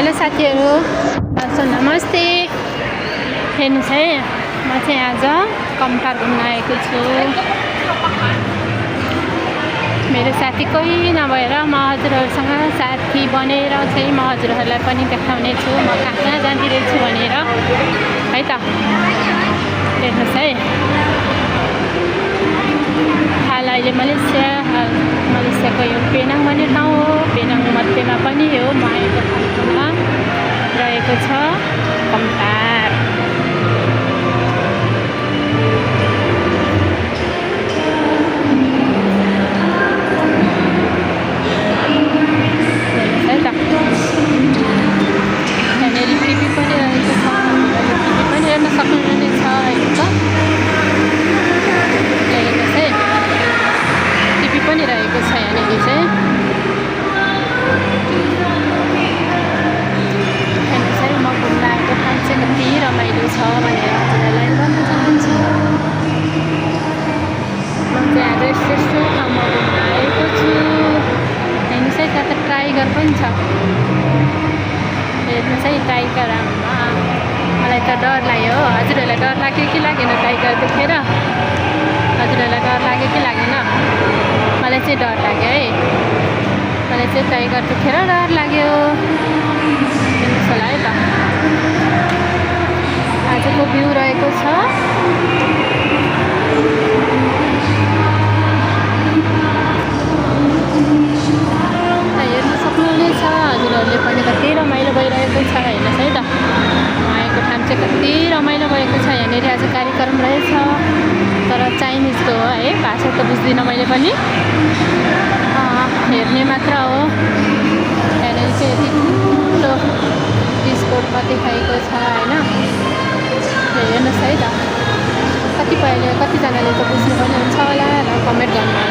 Hello साथीहरू, नमस्ते। हेर्नुहोस् है, म चाहिँ आज कम्टार घुम्न आएको छु। मेरो साथी कोही नभएर म हजुरहरूसँग साथी बनेर चाहिँ म हजुरहरूलाई पनि देखाउने छु म कहाँ जाँदिरहेछु भनेर है त। हेर्नुहोस् है, हाल अहिले मलेसियाको यो पेनाङ भन्ने ठाउँ हो। पेनाङ मध्येमा पनि हो म आएको ठाउँमा रहेको छ कम्टार। है त, यहाँनिर टिभी पनि रहेको छ, टिभी पनि हेर्न सक्नुहुनेछ होइन त। हेर्नुहोस् है, टिभी पनि रहेको छ यहाँनिर चाहिँ। हेर्नुहोस् है, म घुम्न आएको ठाउँ चाहिँ कति रमाइलो छ भनेर हजुरहरूलाई भन्न चाहन्छु। म चाहिँ आज यस्तो ठाउँमा घुम्न आएको छु। हेर्नुहोस् है, त्यहाँ त टाइगर पनि छ। हेर्नुहोस् है, टाइगर। मलाई त डर लाग्यो हो। हजुरहरूलाई डर लाग्यो कि लागेन टाइगर देखेर? हजुरहरूलाई डर लाग्यो कि लागेन? मलाई चाहिँ डर लाग्यो है। मलाई चाहिँ टाइगर देखेर डर लाग्यो। हेर्नुहोस् होला है त, आजको भ्यू रहेको छ। हेर्न सक्नुहुनेछ हजुरहरूले पनि कति रमाइलो भइरहेको छ। हेर्नुहोस् है त, म आएको ठाउँ चाहिँ कति रमाइलो भएको छ। यहाँनिर आज कार्यक्रम रहेछ, तर चाइनिजको हो है, भाषा त बुझ्दिनँ मैले पनि, हेर्ने मात्र हो। यहाँनिर चाहिँ यति ठुलो डिस्कोडमा देखाएको छ होइन। हेर्नुहोस् है त, कतिजनाले त बुझ्नु पनि हुन्छ होला र कमेन्ट गर्नु होला।